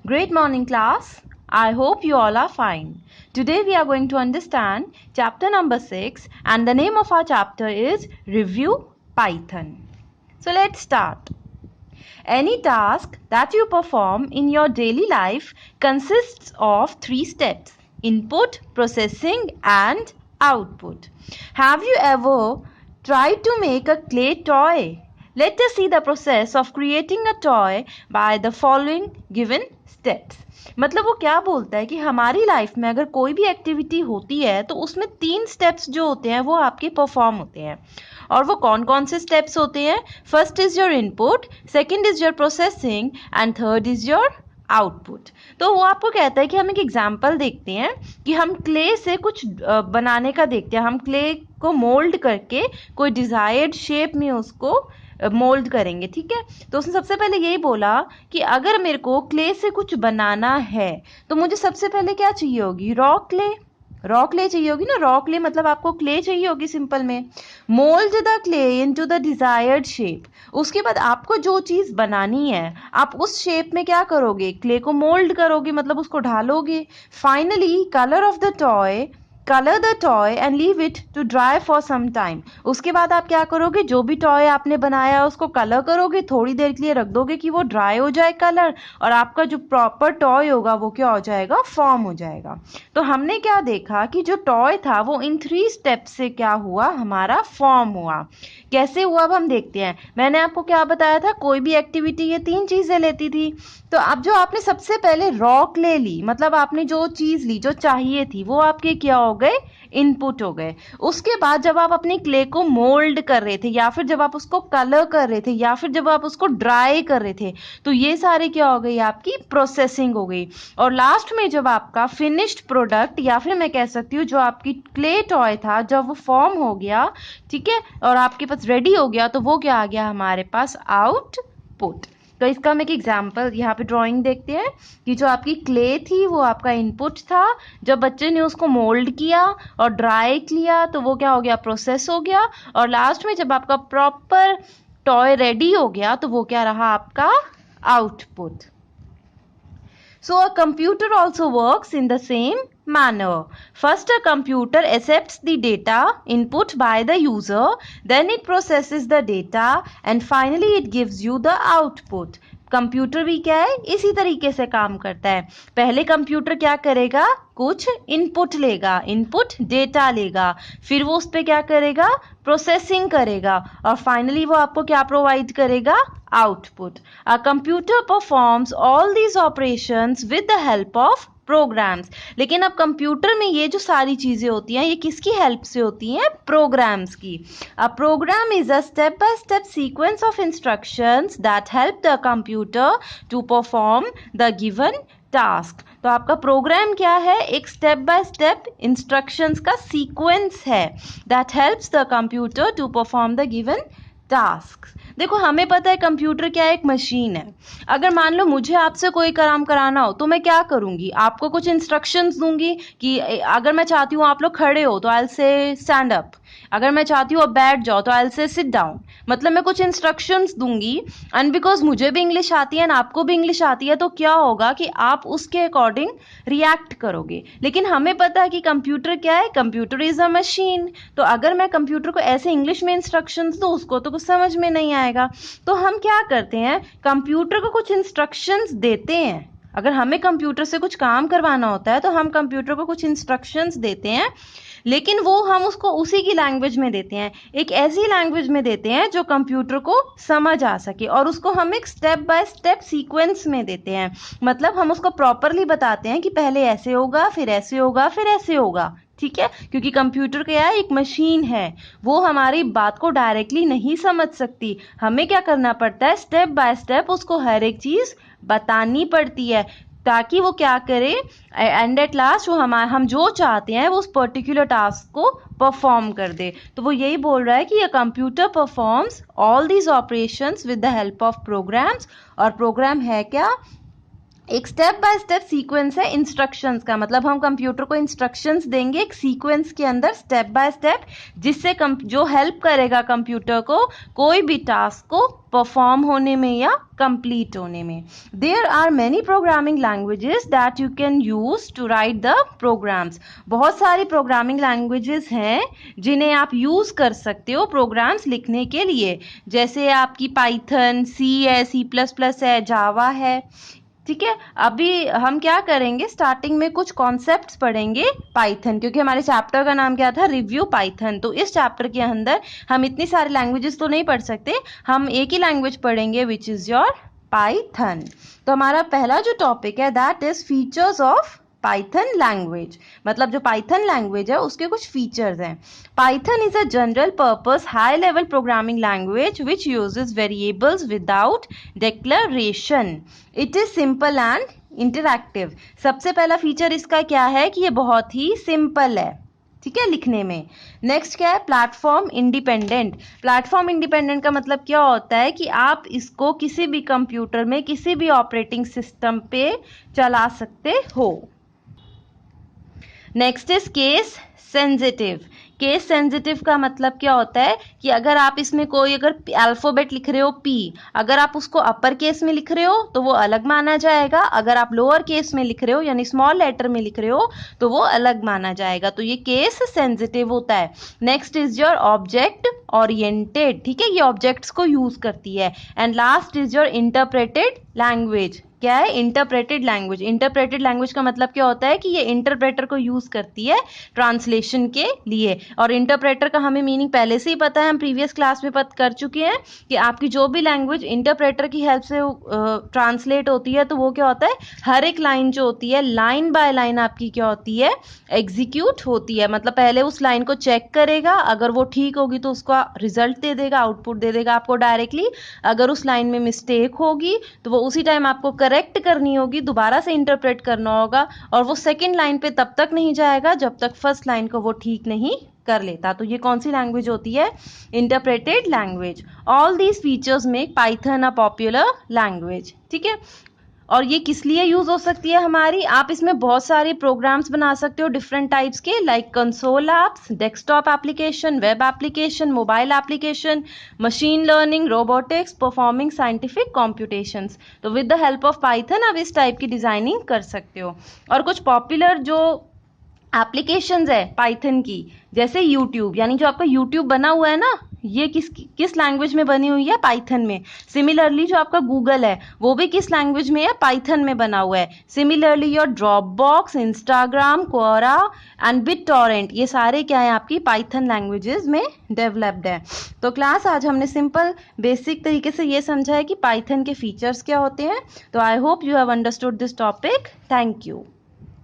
Great morning, class. I hope you all are fine. Today we are going to understand chapter number 6, and the name of our chapter is Review Python. So let's start. Any task that you perform in your daily life consists of 3 steps: input, processing, and output. Have you ever tried to make a clay toy? Let us see the process of creating a toy by the following given steps. मतलब वो क्या बोलता है कि हमारी life में अगर कोई भी एक्टिविटी होती है तो उसमें 3 स्टेप्स जो होते हैं वो आपके परफॉर्म होते हैं. और वो कौन कौन से स्टेप्स होते हैं? First is your input, second is your processing and third is your output. तो वो आपको कहता है कि हम एक एग्जाम्पल देखते हैं कि हम क्ले से कुछ बनाने का देखते हैं. हम क्ले को मोल्ड करके कोई डिजायर्ड शेप में उसको मोल्ड करेंगे. ठीक है, तो उसने सबसे पहले यही बोला कि अगर मेरे को क्ले से कुछ बनाना है तो मुझे सबसे पहले क्या चाहिए होगी? रॉ क्ले चाहिए होगी ना. रॉ क्ले मतलब आपको क्ले चाहिए होगी सिंपल में. Mould the clay into the desired shape. उसके बाद आपको जो चीज बनानी है आप उस शेप में क्या करोगे? क्ले को मोल्ड करोगे, मतलब उसको ढालोगे. Finally color the toy and leave it to dry for some time. उसके बाद आप क्या करोगे? जो भी टॉय आपने बनाया उसको कलर करोगे, थोड़ी देर के लिए रख दोगे कि वो ड्राई हो जाए कलर, और आपका जो प्रॉपर टॉय होगा वो क्या हो जाएगा? फॉर्म हो जाएगा. तो हमने क्या देखा कि जो टॉय था वो इन 3 स्टेप से क्या हुआ? हमारा फॉर्म हुआ. कैसे हुआ अब हम देखते हैं. मैंने आपको क्या बताया था? कोई भी एक्टिविटी ये 3 चीजें लेती थी. तो अब जो आपने सबसे पहले रॉ क्ले ली, मतलब आपने जो चीज ली जो चाहिए थी वो आपके क्या हो गए? इनपुट हो गए. उसके बाद जब आप अपनी क्ले को मोल्ड कर रहे थे, या फिर जब आप उसको कलर कर रहे थे, या फिर जब आप उसको ड्राई कर रहे थे, तो ये सारे क्या हो गई? आपकी प्रोसेसिंग हो गई. और लास्ट में जब आपका फिनिश्ड प्रोडक्ट, या फिर मैं कह सकती हूँ जो आपकी क्ले टॉय था, जब वो फॉर्म हो गया, ठीक है, और आपके पास रेडी हो गया, तो वो क्या आ गया हमारे पास? आउटपुट. तो इसका हम एक एग्जाम्पल यहाँ पे ड्राइंग देखते हैं कि जो आपकी क्ले थी वो आपका इनपुट था. जब बच्चे ने उसको मोल्ड किया और ड्राई किया तो वो क्या हो गया? प्रोसेस हो गया. और लास्ट में जब आपका प्रॉपर टॉय रेडी हो गया तो वो क्या रहा? आपका output. So a computer also works in the same manner. First, a computer accepts the data input by the user, then it processes the data, and finally it gives you the output. Computer भी क्या है? इसी तरीके से काम करता है. पहले कंप्यूटर क्या करेगा? कुछ इनपुट लेगा, इनपुट डेटा लेगा, फिर वो उस पर क्या करेगा? प्रोसेसिंग करेगा, और फाइनली वो आपको क्या प्रोवाइड करेगा? Output. A computer performs all these operations with the help of programs. लेकिन अब कंप्यूटर में ये जो सारी चीजें होती हैं ये किसकी हेल्प से होती हैं? प्रोग्राम्स की. A program is a step by step sequence of instructions that help the computer to perform the given task. तो आपका प्रोग्राम क्या है? एक स्टेप बाय स्टेप इंस्ट्रक्शंस का सीक्वेंस है that helps the computer to perform the given task. देखो, हमें पता है कंप्यूटर क्या है? एक मशीन है. अगर मान लो मुझे आपसे कोई काम कराना हो तो मैं क्या करूंगी? आपको कुछ इंस्ट्रक्शंस दूंगी कि अगर मैं चाहती हूँ आप लोग खड़े हो तो I will say stand up, अगर मैं चाहती हूँ आप बैठ जाओ तो I will say sit down. मतलब मैं कुछ इंस्ट्रक्शंस दूंगी, एंड बिकॉज मुझे भी इंग्लिश आती है एंड आपको भी इंग्लिश आती है, तो क्या होगा कि आप उसके अकॉर्डिंग रिएक्ट करोगे. लेकिन हमें पता है कि कंप्यूटर क्या है? Computer is a machine. तो अगर मैं कंप्यूटर को ऐसे इंग्लिश में इंस्ट्रक्शंस दूं उसको तो कुछ समझ में नहीं आएगा. तो हम क्या करते हैं? कंप्यूटर को कुछ इंस्ट्रक्शंस देते हैं. अगर हमें कंप्यूटर से कुछ काम करवाना होता है तो हम कंप्यूटर को कुछ इंस्ट्रक्शंस देते हैं, लेकिन वो हम उसको उसी की लैंग्वेज में देते हैं, एक ऐसी लैंग्वेज में देते हैं जो कंप्यूटर को समझ आ सके, और उसको हम एक स्टेप बाय स्टेप सीक्वेंस में देते हैं. मतलब हम उसको प्रॉपरली बताते हैं कि पहले ऐसे होगा, फिर ऐसे होगा, फिर ऐसे होगा. ठीक है, क्योंकि कंप्यूटर क्या है? एक मशीन है. वो हमारी बात को डायरेक्टली नहीं समझ सकती. हमें क्या करना पड़ता है? स्टेप बाय स्टेप उसको हर एक चीज बतानी पड़ती है, ताकि वो क्या करे? एंड एट लास्ट वो हम जो चाहते हैं वो उस पर्टिकुलर टास्क को परफॉर्म कर दे. तो वो यही बोल रहा है कि a computer performs all these operations with the help of programs. और प्रोग्राम है क्या? एक स्टेप बाय स्टेप सीक्वेंस है इंस्ट्रक्शंस का, मतलब हम कंप्यूटर को इंस्ट्रक्शंस देंगे एक सीक्वेंस के अंदर स्टेप बाय स्टेप, जिससे जो हेल्प करेगा कंप्यूटर को कोई भी टास्क को परफॉर्म होने में या कंप्लीट होने में. There are many programming languages that you can use to write the programs. बहुत सारी प्रोग्रामिंग लैंग्वेजेस हैं जिन्हें आप यूज कर सकते हो प्रोग्राम्स लिखने के लिए, जैसे आपकी पाइथन, सी है, C++ है, जावा है. ठीक है, अभी हम क्या करेंगे, स्टार्टिंग में कुछ कॉन्सेप्ट्स पढ़ेंगे पाइथन, क्योंकि हमारे चैप्टर का नाम क्या था, रिव्यू पाइथन. तो इस चैप्टर के अंदर हम इतनी सारी लैंग्वेजेस तो नहीं पढ़ सकते, हम एक ही लैंग्वेज पढ़ेंगे विच इज योर पाइथन. तो हमारा पहला जो टॉपिक है that is features of Python language, मतलब जो पाइथन लैंग्वेज है उसके कुछ फीचर्स हैं. Python is a general purpose high level programming language which uses variables without declaration. It is simple and interactive. सबसे पहला फीचर इसका क्या है कि ये बहुत ही सिंपल है, ठीक है, लिखने में. नेक्स्ट क्या है, प्लेटफॉर्म इंडिपेंडेंट. प्लेटफॉर्म इंडिपेंडेंट का मतलब क्या होता है कि आप इसको किसी भी कंप्यूटर में किसी भी ऑपरेटिंग सिस्टम पे चला सकते हो. Next is case sensitive. Case sensitive का मतलब क्या होता है कि अगर आप इसमें कोई अगर अल्फाबेट लिख रहे हो P, अगर आप उसको अपर केस में लिख रहे हो तो वो अलग माना जाएगा, अगर आप लोअर केस में लिख रहे हो यानी स्मॉल लेटर में लिख रहे हो तो वो अलग माना जाएगा. तो ये केस सेंसिटिव होता है. Next is your object oriented. ठीक है, ये ऑब्जेक्ट्स को यूज करती है. And last is your interpreted language. क्या है, इंटरप्रेटेड लैंग्वेज. इंटरप्रेटेड लैंग्वेज का मतलब क्या होता है कि ये इंटरप्रेटर को यूज करती है ट्रांसलेशन के लिए. और इंटरप्रेटर का हमें मीनिंग पहले से ही पता है, हम प्रीवियस क्लास में पता कर चुके हैं कि आपकी जो भी लैंग्वेज इंटरप्रेटर की हेल्प से ट्रांसलेट होती है तो वो क्या होता है, हर एक लाइन जो होती है लाइन बाय लाइन आपकी क्या होती है, एग्जीक्यूट होती है. मतलब पहले उस लाइन को चेक करेगा, अगर वो ठीक होगी तो उसका रिजल्ट दे देगा, आउटपुट दे देगा आपको डायरेक्टली. अगर उस लाइन में मिस्टेक होगी तो वो उसी टाइम आपको करेक्ट करनी होगी, दोबारा से इंटरप्रेट करना होगा, और वो सेकंड लाइन पे तब तक नहीं जाएगा जब तक फर्स्ट लाइन को वो ठीक नहीं कर लेता. तो ये कौन सी लैंग्वेज होती है, interpreted language. All these features make Python a popular language. ठीक है, और ये किस लिए यूज हो सकती है हमारी, आप इसमें बहुत सारे प्रोग्राम्स बना सकते हो डिफरेंट टाइप्स के, like console apps, desktop application, web application, mobile application, machine learning, robotics, performing scientific computations. तो with the help of Python आप इस टाइप की डिजाइनिंग कर सकते हो. और कुछ पॉपुलर जो एप्लीकेशंस है पाइथन की, जैसे यूट्यूब, यानी जो आपका यूट्यूब बना हुआ है ना, ये किस लैंग्वेज में बनी हुई है, पाइथन में. सिमिलरली जो आपका गूगल है वो भी किस लैंग्वेज में है, पाइथन में बना हुआ है. Similarly your Dropbox, Instagram, Quora and BitTorrent, ये सारे क्या है, आपकी पाइथन लैंग्वेजेस में डेवलप्ड है. तो क्लास आज हमने सिंपल बेसिक तरीके से ये समझा है कि पाइथन के फीचर्स क्या होते हैं. तो I hope you have understood this topic. Thank you.